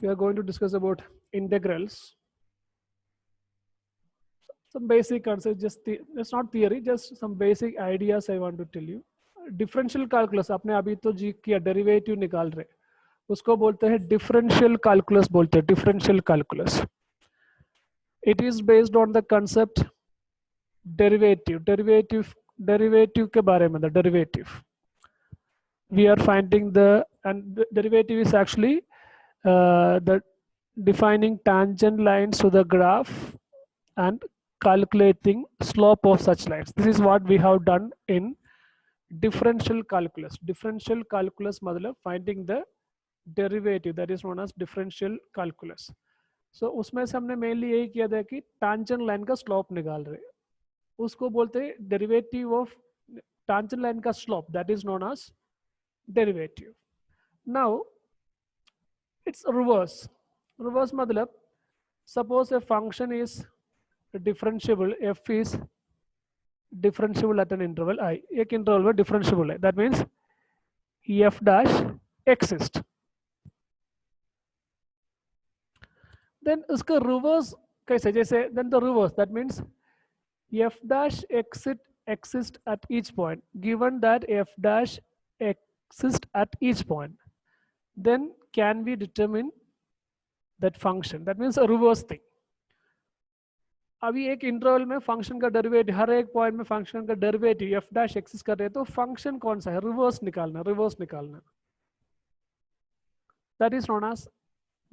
we are going to discuss about integrals. Some basic concepts, it's not theory, just some basic ideas I want to tell you. Differential calculus आपने अभी तो जी किया, derivative निकाल रहे, उसको बोलते हैं differential calculus, बोलते हैं differential calculus. It is based on the concept derivative के बारे में, the derivative. We are finding the derivative is actually the defining tangent lines to the graph and calculating slope of such lines. This is what we have done in differential calculus. Differential calculus मतलब finding the derivative, that is known as differential calculus. So उसमें से हमने mainly यही किया था कि tangent line का slope निकाल रहे, उसको बोलते हैं derivative of tangent line का slope, that is known as derivative. Now it's reverse. Reverse मतलब suppose a function is differentiable, f is differentiable at an interval I, एक interval में differentiable है, that means f dash exists. Then उसका reverse कैसे, जैसे then the reverse, that means f dash exist at each point. Given that f dash exists at each point, then can we determine that function? That means a reverse thing. अभी एक interval में function का derivative, हर एक point में function का derivative f dash exist कर रहे हैं, तो फंक्शन कौन सा है, रिवर्स निकालना. That is known as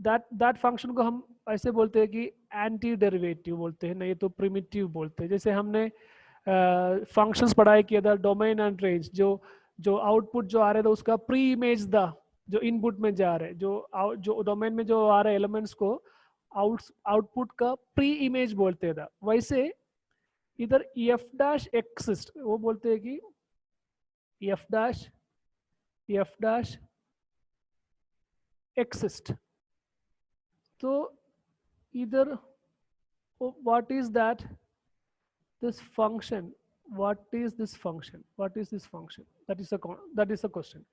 that function को हम ऐसे बोलते हैं कि एंटी डेरिवेटिव बोलते हैं, नहीं तो प्रिमिटिव बोलते हैं. जैसे हमने फंक्शंस पढ़ाई किया था, डोमेन एंड रेंज, जो आउटपुट जो आ रहे थे उसका प्री इमेज था, जो इनपुट में जा रहे, जो डोमेन में जो आ रहे एलिमेंट्स को आउटपुट का प्री इमेज बोलते था. वैसे इधर एफ डैश एक्सिस्ट, वो बोलते हैं कि एफ डैश एक्सिस्ट. तो इधर what is that, this function, what is this function, that is a question.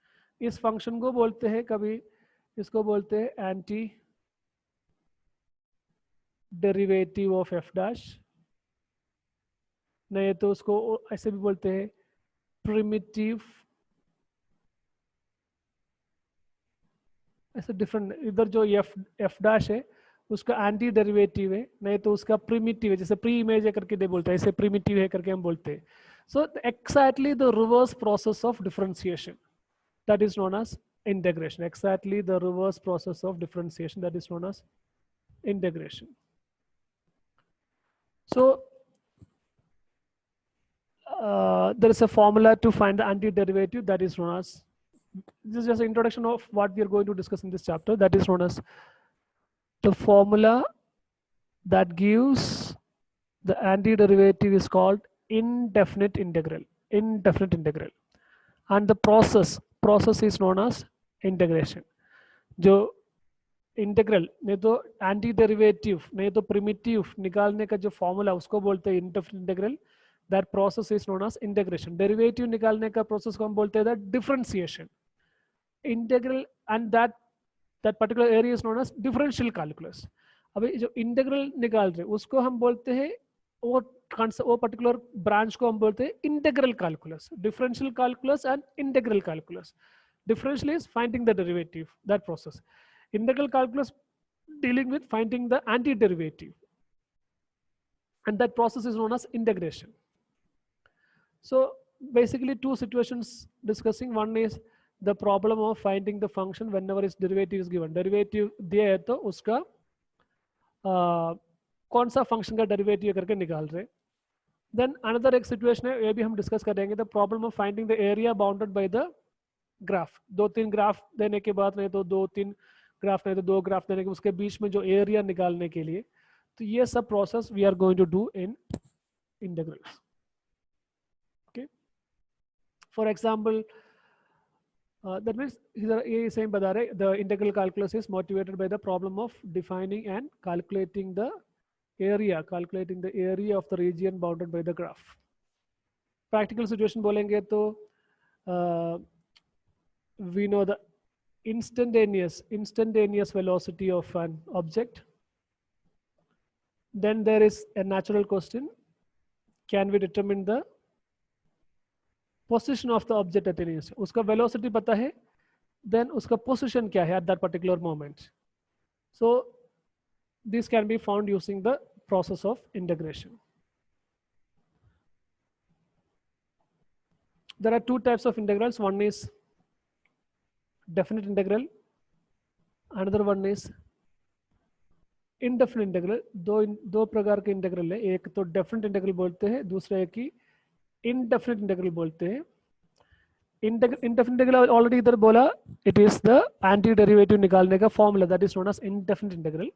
इस फंक्शन को बोलते हैं, कभी इसको बोलते हैं anti derivative of F dash, नहीं तो उसको ऐसे भी बोलते हैं प्रिमिटिव, ऐसे डिफरेंट. इधर जो एफ डैश है उसका एंटी डेरिवेटिव है, नहीं तो उसका प्रिमिटिव है, जैसे प्री इमेज है करके दे बोलते हैं, ऐसे प्रिमिटिव है करके हम बोलते हैं. So exactly the reverse process of differentiation, that is known as integration. Exactly the reverse process of differentiation, that is known as integration. So there is a formula to find the antiderivative, that is known as, this is just an introduction of what we are going to discuss in this chapter, that is known as the formula that gives the antiderivative is called indefinite integral, and the process is known as integration. जो integral नहीं तो anti derivative नहीं तो primitive निकालने का जो formula उसको बोलते हैं indefinite integral. That process is known as integration. Derivative निकालने का प्रोसेस को हम बोलते हैं differentiation. Integral and that particular area is known as differential calculus. अभी जो इंटीग्रल निकाल रहे उसको हम बोलते हैं, वो पर्टिकुलर ब्रांच को हम बोलते हैं integral calculus. Differential calculus and integral calculus. Differential is finding the derivative, that process. Integral calculus dealing with finding the antiderivative, and that process is known as integration. So basically two situations discussing. One is the problem of finding the function whenever its derivative is given. Derivative दिया है तो उसका कौन सा function का derivative करके निकाल रहे. Then another एक situation है, ये भी हम डिस्कस करेंगे, the problem of finding the area bounded by the graph. 2-3 graph देने के बाद, नहीं तो 2-3 ग्राफ नहीं तो 2 ग्राफ देने के, उसके बीच में जो एरिया निकालने के लिए, तो ये सब process we are going to do in integrals. Okay, for example that means ये सेम बता रहे, the integral calculus is motivated by the problem of defining and calculating the area of the region bounded by the graph. Practical situation बोलेंगे तो we know the instantaneous velocity of an object. Then there is a natural question: can we determine the position of the object at any instant? उसका velocity पता है, then उसका position क्या है at that particular moment. So this can be found using the process of integration. There are two types of integrals. One is definite integral, another one is indefinite integral. दो प्रकार के integral है, एक तो definite integral बोलते हैं, दूसरा एक ही indefinite integral बोलते हैं. Indefinite integral ऑलरेडी इधर बोला, it is the anti derivative निकालने का formula that is known as indefinite integral.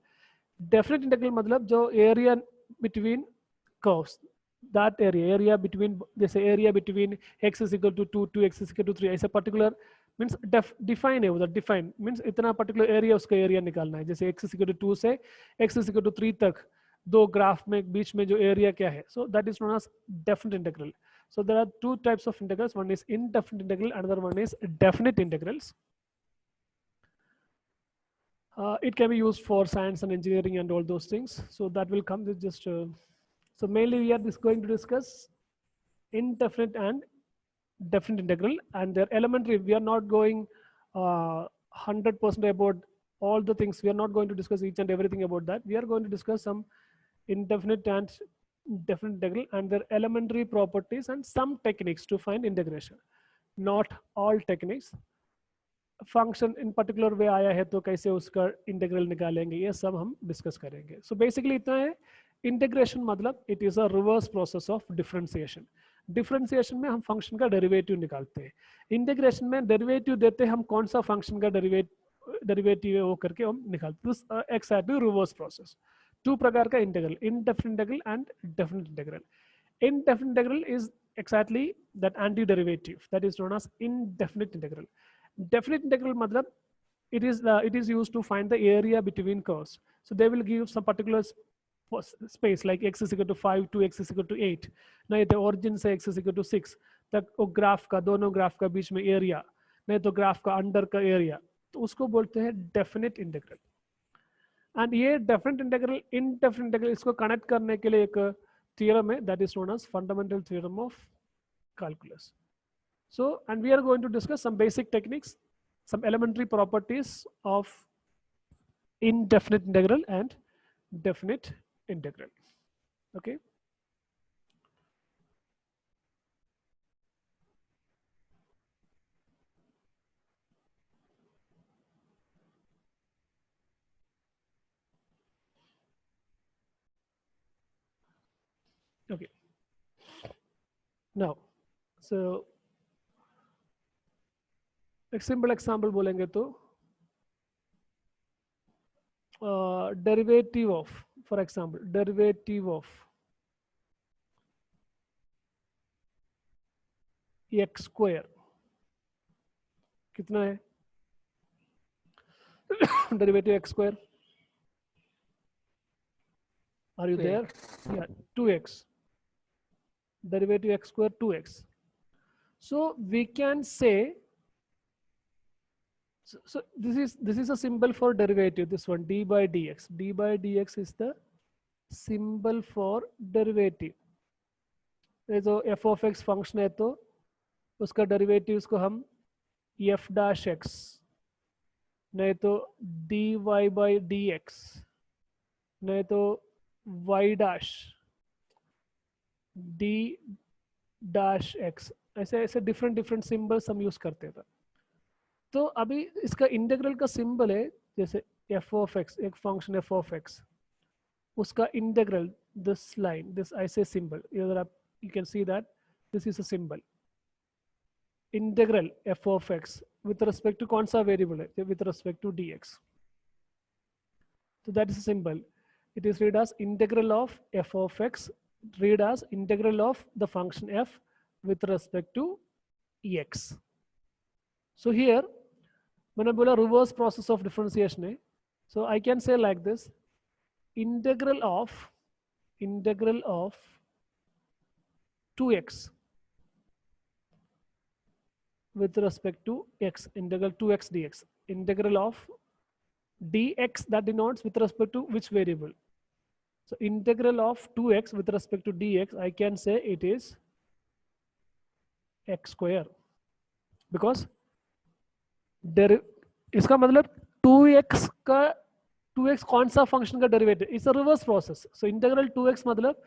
Definite integral मतलब जो area between curves, that area between, जैसे area between x is equal to 2 to x is equal to 3, ऐसा particular means define है उधर, define means इतना particular area उसका area निकालना है. जैसे x is equal to 2 से x is equal to 3 तक दो ग्राफ में बीच में जो area क्या है, so that is known as definite integral. So there are two types of integrals. One is indefinite integral, another one is definite integrals. It can be used for science and engineering and all those things. So that will come with just. So mainly we are going to discuss indefinite and definite integral, and their elementary. We are not going 100% about all the things. We are not going to discuss each and everything about that. We are going to discuss some indefinite and definite integral and their elementary properties and some techniques to find integration. Not all techniques. Function in particular way आया है तो कैसे उसका integral निकालेंगे, ये सब हम discuss करेंगे. सो बेसिकली इतना है. इंटीग्रेशन मतलब it is a reverse process of differentiation. Differentiation में हम फंक्शन का डेरिवेटिव निकालते हैं. इंटीग्रेशन में डेरिवेटिव देते हैं हम कौन सा फंक्शन का डेरिवेटिव है वो करके हम निकालते हैं. Exactly reverse process. टू प्रकार का integral, indefinite integral and definite integral. Indefinite integral is exactly that anti-derivative that is known as indefinite integral. Definite integral matlab it is used to find the area between curves. So they will give some particular space like x is equal to 5 to x is equal to 8. नहीं तो origin से x is equal to 6 तक वो graph का, दोनों graph का बीच में area, नहीं तो ग्राफ का अंडर का एरिया, तो उसको बोलते हैं डेफिनेट इंटीग्रल. एंड ये डेफिनेट इंटीग्रल इनडेफिनेट इंटीग्रल इसको कनेक्ट करने के लिए एक थ्योरम है that is known as fundamental theorem of calculus. So, and we are going to discuss some basic techniques, some elementary properties of indefinite integral and definite integral. Okay. Okay. Now, so एक simple example बोलेंगे तो derivative of, for example derivative of x square कितना है? Derivative x square, are you there? या 2x. Derivative x square 2x. So we can say. So this is a symbol for derivative. This one d by dx. D by dx is the symbol for derivative. जो f of x function है तो उसका derivative उसको हम f dash x, नहीं तो dy by dx, नहीं तो y dash d dash x, ऐसे ऐसे डिफरेंट सिंबल्स हम यूज करते थे. तो अभी इसका इंटीग्रल का सिंबल है जैसे f of x, एक फंक्शन f of x, उसका इंटीग्रल दिस लाइन, दिस ऐसे सिंबल, इधर आप you can see that this is a symbol integral f of x with respect to कौन सा वेरिएबल है, विथ रिस्पेक्ट टू dx. तो that is a symbol. It is read as integral of f of x, read as integral of the function f with respect to ex. So here when I बोला reverse process of differentiation है, so I can say like this: integral of 2x with respect to x, integral 2x dx. integral of dx, that denotes with respect to which variable. So integral of 2x with respect to dx, I can say it is x square, because इसका मतलब 2x का 2x कौन सा function का derivative, it's a reverse process. So integral 2x मतलब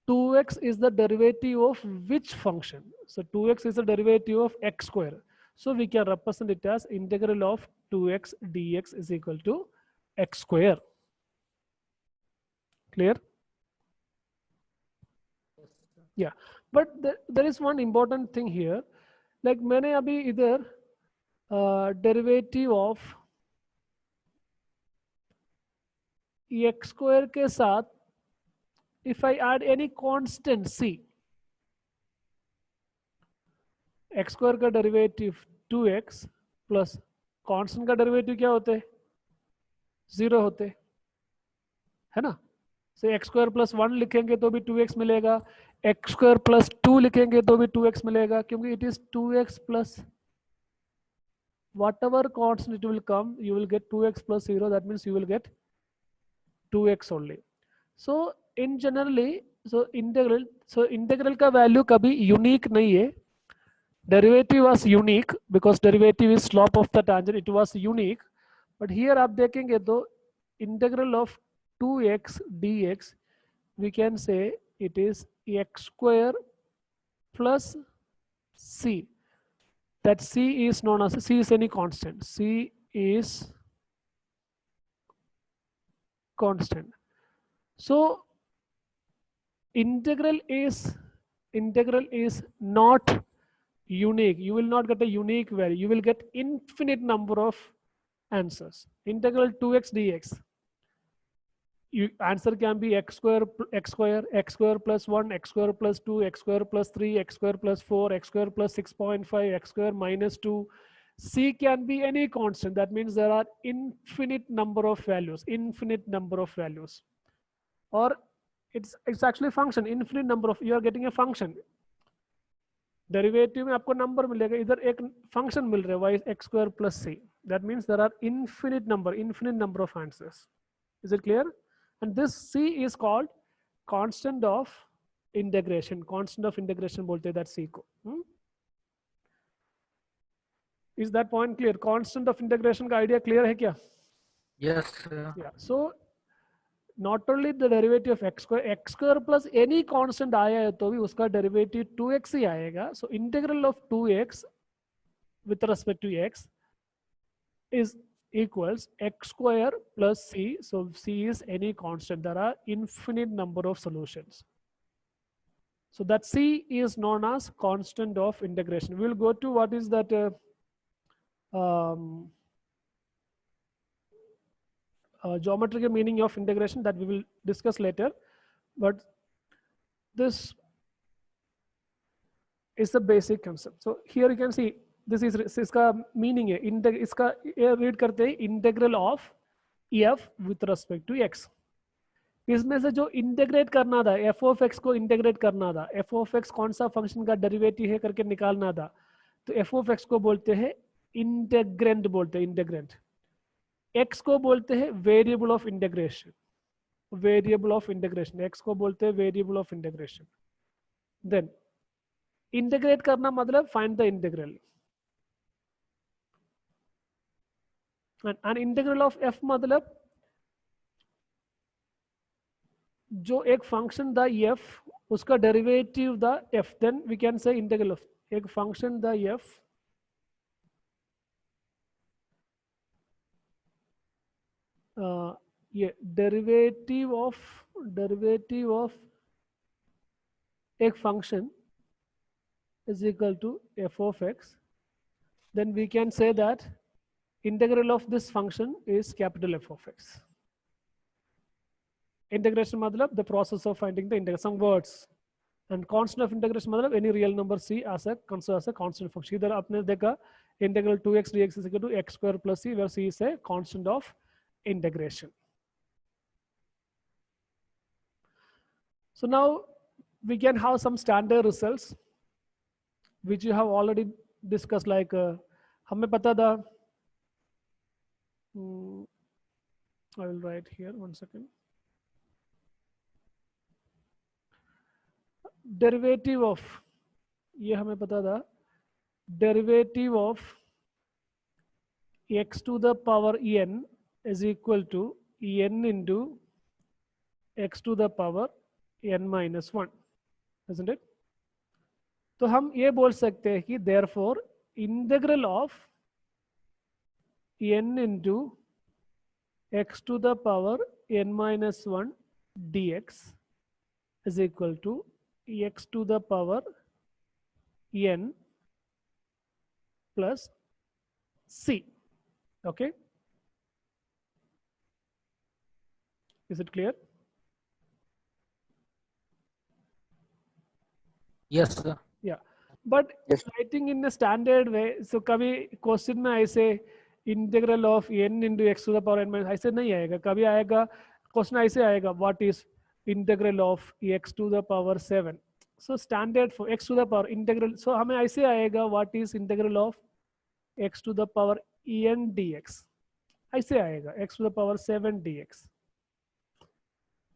2x is the derivative of which function? So 2x is the derivative of x square. So we can represent it as integral of 2x dx is equal to x square. Clear? Yeah. But there is one important thing here. Like मैंने अभी इधर derivative of x square के साथ if I add any constant c, x square का derivative 2x plus constant का derivative क्या होते हैं, 0 होते, है ना. से एक्स स्क्वायर प्लस 1 लिखेंगे तो भी 2x मिलेगा, एक्स स्क्वायर प्लस 2 लिखेंगे तो भी 2x मिलेगा, क्योंकि it is 2x plus whatever constant it will come, you will get 2x plus 0, that means you will get 2x only. So in generally, so integral का value कभी unique नहीं है. Derivative was unique because derivative is slope of the tangent, it was unique. But here आप देखेंगे तो integral of 2x dx, we can say it is x square plus c. That c is known as, c is any constant, c is constant. So integral is not unique. You will not get a unique value, you will get infinite number of answers. Integral 2x dx, answer can be x square plus 1, x square plus 2, x square plus 3, x square plus 4, x square plus 6.5, x square minus 2. C can be any constant, that means there are infinite number of values, or it's actually function, infinite number of, you are getting a function. Derivative में आपको number मिलेगा, इधर एक function मिल रहा है y x square plus c, that means there are infinite number of answers. Is it clear? And this c is called constant of integration. बोलते हैं that c को. Is that point clear? Constant of integration का idea clear है क्या? Yes, sir. Yeah. So not only the derivative of x square plus any constant आया है तो भी उसका derivative 2x ही आएगा. So integral of 2x with respect to x is equals x square plus c. So c is any constant. There are infinite number of solutions. So that c is known as constant of integration. We will go to what is that geometrical meaning of integration, that we will discuss later. But this is the basic concept. So here you can see this is इसका meaning है, इसका read करते हैं integral of f with respect to x. इसमें से जो integrate करना था, f of x को इंटीग्रेट करना था, f of x कौन सा फंक्शन का डेरिवेटिव है करके निकालना था, तो f of x को बोलते हैं इंटेग्रेंट, x को बोलते हैं वेरिएबल ऑफ इंटीग्रेशन, x को बोलते हैं variable of integration. Then integrate करना मतलब find the integral, and integral of f मतलब जो एक फंक्शन था f, उसका डेरिवेटिव था f, then we can say integral of एक फंक्शन था f, ये डेरिवेटिव ऑफ एक function is equal to f of x, then we can say that integral of this function is capital F of x. Integration मतलब the process of finding the integral, some words. And constant of integration मतलब any real number c as a consider as a constant function. इधर आपने देखा integral 2x dx is equal to x square plus c, where c is a constant of integration. So now we can have some standard results which you have already discussed, like हमें पता था I will write here 1 second. Derivative of, ये हमें पता था, derivative of x to the power n is equal to n into x to the power n minus 1, isn't it? तो हम ये बोल सकते हैं कि therefore integral of n into x to the power n minus 1 dx is equal to x to the power n plus c. Okay, is it clear? Yes, sir. Yeah, but Yes. writing in a standard way, so कभी question में ऐसे integral of n into x to the power n minus ऐसे नहीं आएगा. कभी आएगा question ऐसे आएगा, what is integral of x to the power 7. So standard for x to the power integral, so हमें ऐसे आएगा what is integral of x to the power en dx, ऐसे आएगा x to the power 7 dx.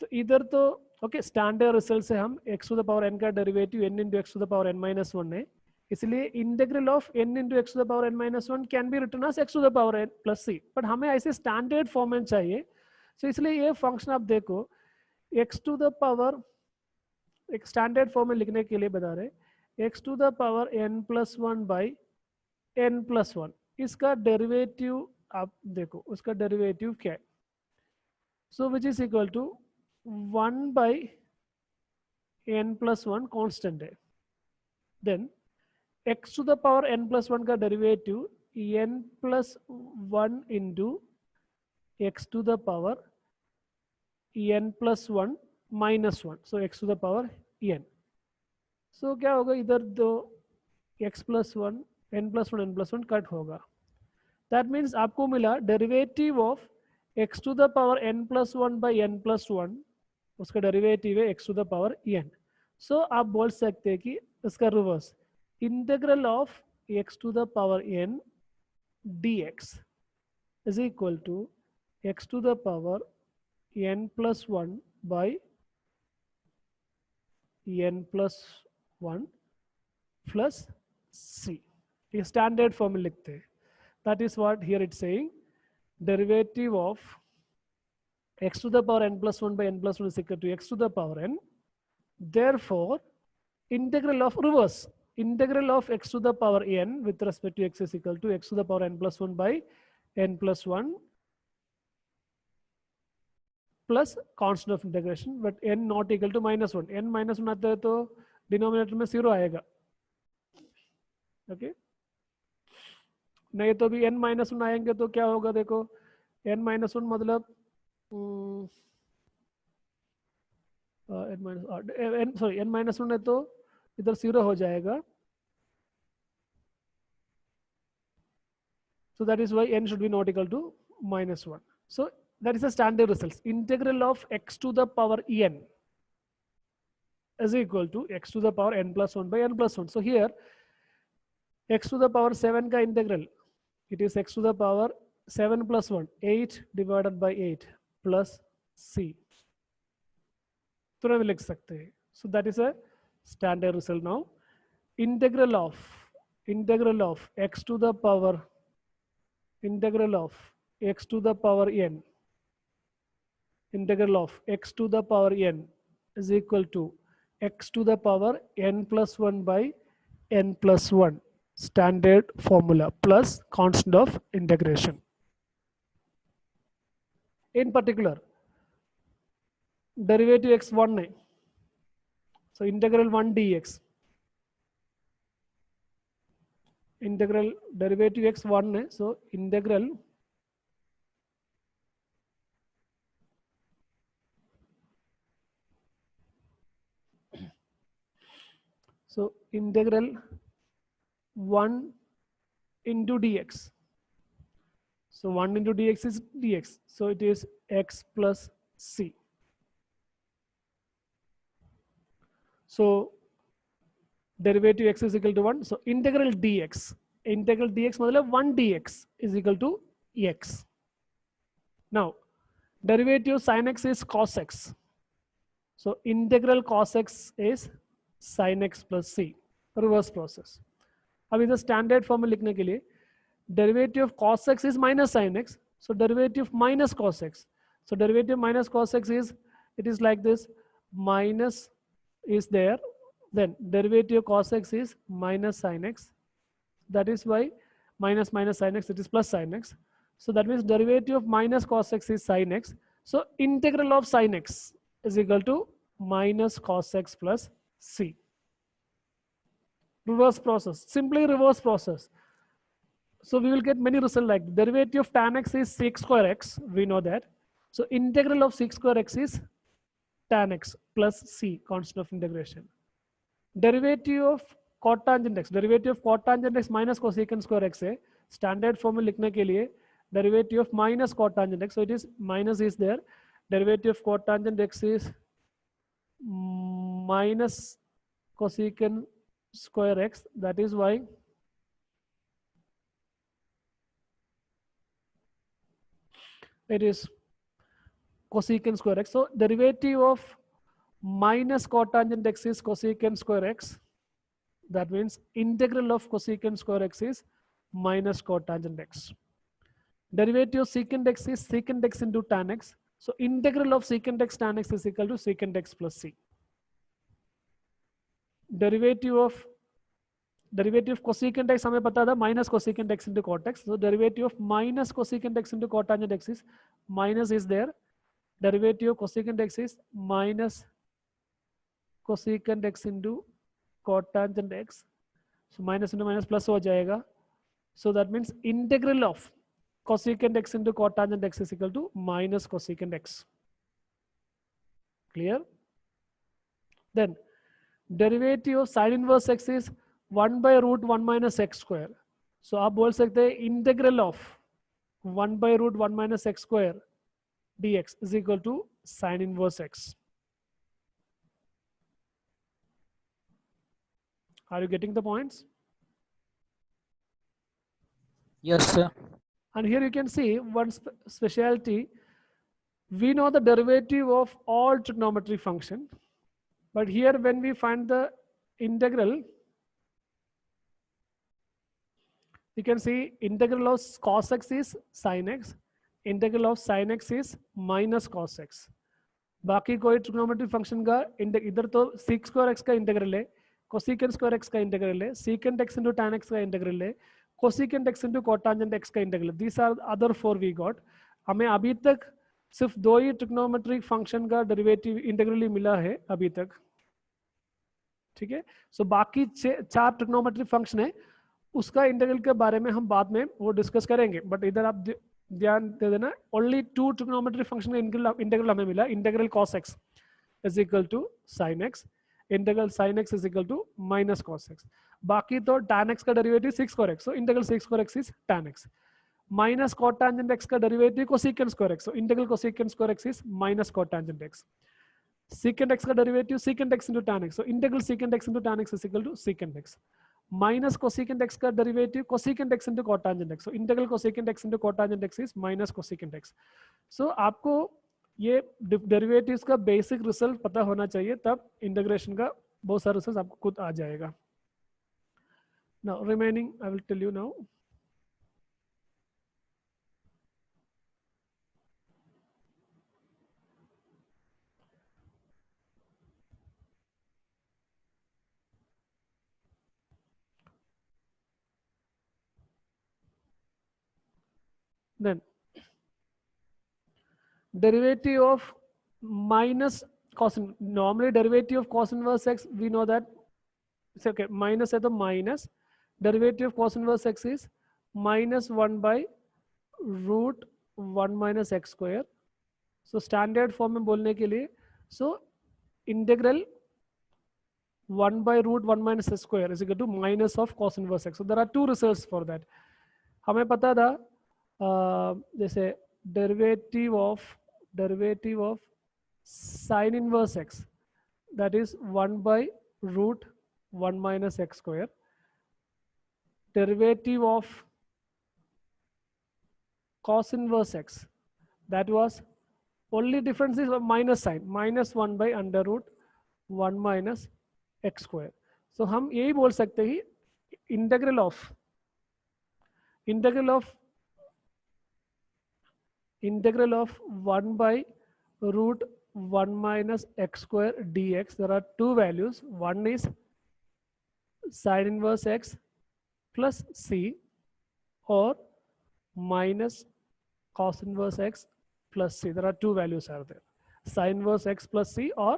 तो इधर तो okay standard result से हम x to the power n का derivative n into x to the power n minus 1 है, इसलिए integral of n into x to the power n minus 1 can be written as x to the power n plus c, but हमें ऐसे standard form में चाहिए. सो इसलिए ये function आप देखो x to the power, एक स्टैंडर्ड फॉर्म में लिखने के लिए बता रहे x to the power n plus 1 by n plus 1, इसका डेरिवेटिव आप देखो, उसका डेरिवेटिव क्या है. So which is equal to 1 by n plus 1 constant है. Then x to the power n plus 1 का derivative n plus 1 into x to the power n plus 1 minus 1, so x to the power n. so क्या होगा, इधर दो x plus 1 n plus 1 n plus 1 cut होगा. That means आपको मिला derivative of x to the power n plus 1 by n plus 1, उसका derivative है x to the power n. सो आप बोल सकते हैं कि इसका reverse integral of x to the power n dx is equal to x to the power n plus 1 by n plus 1 plus c. ये standard form में लिखते हैं. That is what here it's saying, derivative of x to the power n plus 1 by n plus 1 is equal to x to the power n. Therefore, integral of reverse, integral of x to the power n with respect to x is equal to x to the power n plus 1 by n plus 1 plus constant of integration, but n not equal to minus 1. n minus 1 आता है तो denominator में 0 आएगा. Okay, नहीं तो भी n minus 1 आएंगे तो क्या होगा, देखो n minus 1 मतलब n minus 1 है तो इधर 0 हो जाएगा. So that is why n should be not equal to minus 1. So that is the standard results. Integral of x to the power n is equal to x to the power n plus 1 by n plus 1. So here x to the power 7 का integral, it is x to the power 7 plus 1, 8 divided by 8 plus c. तुरंत लिख सकते हैं. So that is a standard result. Now integral of x to the power, integral of x to the power n, integral of x to the power n is equal to x to the power n plus 1 by n plus 1 standard formula plus constant of integration. In particular, derivative x 1 है, so integral 1 dx, integral derivative x 1 है, so integral so integral 1 into dx, so 1 into dx is dx, so it is x plus c. So derivative x is equal to 1, so integral dx मतलब 1 dx is equal to x. Now derivative sin x is cos x. So integral cos x is sin x plus c, reverse process. अब इधर standard form में लिखने के लिए derivative of cos x is minus sin x, so derivative minus cos x, so derivative minus cos x is, it is like this, minus is there, then derivative cos x is minus sin x, that is why minus minus sin x, it is plus sin x, so that means derivative of minus cos x is sin x, so integral of sin x is equal to minus cos x plus c. Reverse process, simply reverse process. So we will get many results like derivative of tan x is sec square x, we know that. So integral of sec square x is tan x plus c, constant of integration. Derivative of cotangent x, derivative of cotangent x minus cosecant square x है, standard form में लिखने के लिए derivative of minus cotangent x, so it is minus is there, derivative of cotangent x is minus cosecant square x, that is why it is cosecant square x. So derivative of minus cotangent x is cosecant square x. That means integral of cosecant square x is minus cotangent x. Derivative of secant x is secant x into tan x. So integral of secant x tan x is equal to secant x plus c. Derivative of cosecant x हमें पता था minus cosecant x into cot x. So derivative of minus cosecant x into cotangent x is minus is there. Derivative of cosecant x is minus cosecant x into cotangent x. So minus into minus plus हो जाएगा. So that means integral of cosecant x into cotangent x is equal to minus cosecant x. Clear? Then derivative of sin inverse x is 1 by root 1 minus x square. So आप बोल सकते हैं integral of 1 by root 1 minus x square dx is equal to sin inverse x. Are you getting the points? Yes, sir. And here you can see one specialty. We know the derivative of all trigonometric function, but here when we find the integral, you can see integral of cos x is sin x, integral of sin x is minus cos x. बाकी कोई trigonometric function का इधर तो sec square x का integral है, cosecant square x का integral है, secant x into tan x का इंटीग्रल है, cosecant x into cotangent x का integral. These are other four we got. हमें अभी तक सिर्फ दो ही ट्रिग्नोमेट्रिक फंक्शन का डेरिवेटिव इंटीग्रल ही मिला है अभी तक. ठीक है, सो बाकी चार ट्रिग्नोमेट्रिक फंक्शन है, उसका इंटीग्रल के बारे में हम बाद में वो डिस्कस करेंगे. बट इधर आप ध्यान दे देना, ओनली टू ट्रिग्नोमेट्रिक फंक्शन का इंटीग्रल हमें मिला. Integral cos x is equal to sin x, integral sin x is equal to minus cos x. बाकी तो tan x का derivative sec square x, so integral sec square x is tan x. Minus cotangent x का derivative cosecant square x, so integral cosecant square x is minus cotangent x. Secant x का डेरिवेटिव secant x into tan x, so integral secant x into tan x is equal to secant x. Minus cosecant x का derivative cosecant x into cotangent x, so integral cosecant x into cotangent x is minus cosecant x. So आपको ये derivatives का basic result पता होना चाहिए, तब integration का बहुत सारा रिजल्ट आपको खुद आ जाएगा. Now remaining I will tell you now. Then derivative of minus cos, normally derivative of cos inverse x, we know that it's okay, minus है तो minus, derivative of cos inverse x is minus 1 by root 1 minus x square. So standard form में बोलने के लिए, so integral 1 by root 1 minus x square is equal to minus of cos inverse x. So there are two results for that. हमें पता था जैसे derivative of sin inverse x, that is 1 by root 1 minus x square. Derivative of cos inverse x, that was only difference is minus sign, minus 1 by under root 1 minus x square. So हम यही बोल सकते हैं integral of integral of 1 by root 1 minus x square dx. There are two values. One is sine inverse x plus c, or minus cos inverse x plus c. There are two values are there. Sine inverse x plus c or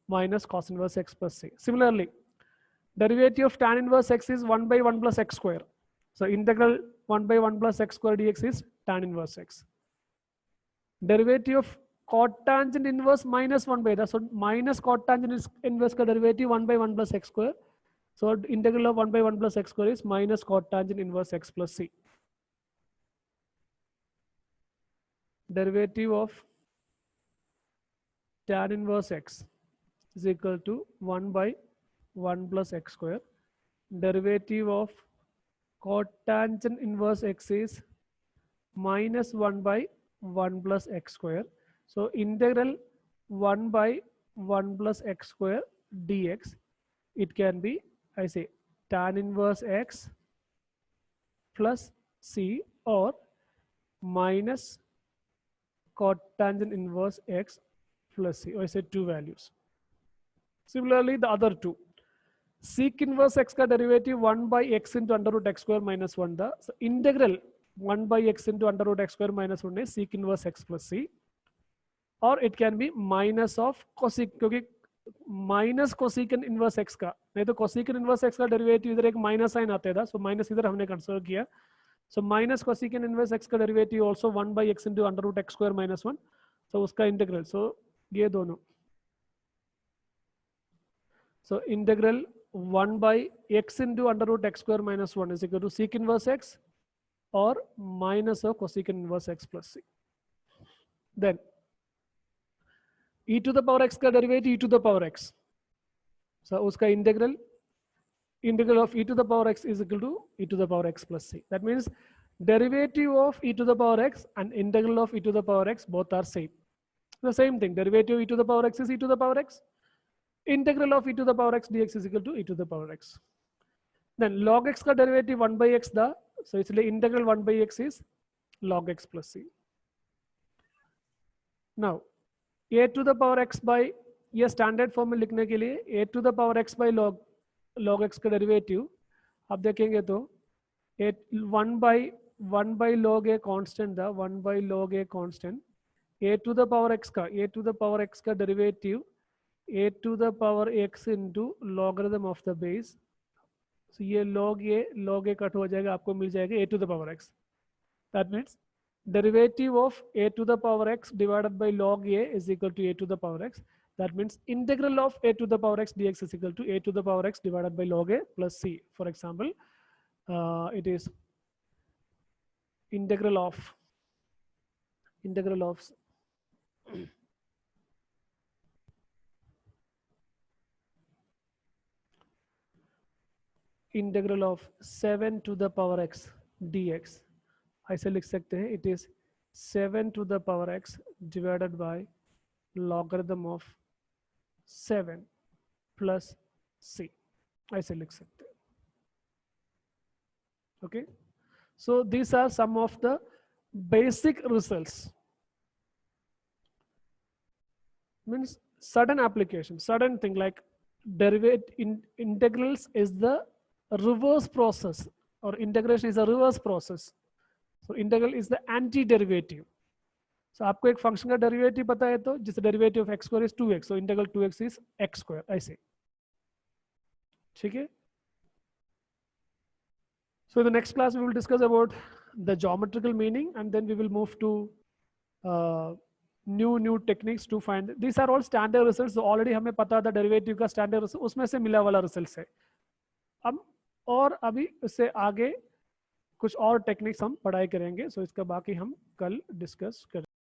minus cos inverse x plus c. Similarly, derivative of tan inverse x is 1 by 1 plus x square. So integral 1 by 1 plus x square dx is tan inverse x. Derivative of cotangent inverse minus 1 by that. So minus cotangent inverse का derivative 1 by 1 plus x square. So integral of 1 by 1 plus x square is minus cotangent inverse x plus c. Derivative of tan inverse x is equal to 1 by 1 plus x square. Derivative of cotangent inverse x is minus 1 by 1 plus x square. So integral 1 by 1 plus x square dx, it can be, I say, tan inverse x plus c or minus cotangent inverse x plus c, or I say two values. Similarly, the other two, sec inverse x का derivative 1 by x into under root x square minus 1 था. So integral 1 by x into under root x square minus 1 is sec inverse x plus c, or it can be minus of cosec, क्योंकि minus कोसिकन inverse x का, नहीं तो कोसिकन inverse x का derivative इधर एक minus sign आता था, so minus इधर हमने कंसीडर किया. सो माइनस कोसिकन इनवर्स एक्स का derivative also 1 by x into under root x square minus 1. सो उसका इंटीग्रल, सो ये दोनों, so integral 1 by x into under root x square minus 1 is equal to sec inverse x or minus of cosecant inverse x plus c. Then e to the power x का derivative e to the power x. So उसका integral of e to the power x is equal to e to the power x plus c. That means derivative of e to the power x and integral of e to the power x both are same. The same thing, derivative of e to the power x is e to the power x. Integral of e to the power x dx is equal to e to the power x. Then log x का derivative 1 by x था, so इसलिए integral 1 by x is log x plus c. Now a to the power x by, ये standard form में लिखने के लिए a to the power x by log x का derivative आप देखेंगे तो 1 by log a कांस्टेंट था, 1 by log a constant, a to the power x का derivative a to the power x into logarithm of the base. So ये log a cut हो जाएगा, आपको मिल जाएगा a to the power x. That means derivative of a to the power x divided by log a is equal to a to the power x. That means integral of a to the power x dx is equal to a to the power x divided by log a plus c. For example, it is integral of integral of 7 to the power x dx. ऐसे लिख सकते हैं, it is 7 to the power x divided by logarithm of 7 plus c. ऐसे लिख सकते हैं. Okay, so these are some of the basic results. Means sudden application, sudden thing like integrals is the reverse process, or integration is a reverse process. So integral is the anti-derivative. So आपको एक function का derivative पता है तो जिससे derivative of x square is 2x, so integral 2x is x square, ऐसे. ठीक है. So in the next class we will discuss about the geometrical meaning, and then we will move to new techniques to find. These are all standard results. So already हमें पता था derivative का standard result, उसमें से मिला वाला result है. अब और अभी उससे आगे कुछ और टेक्निक्स हम पढ़ाई करेंगे. सो इसका बाकी हम कल डिस्कस करेंगे.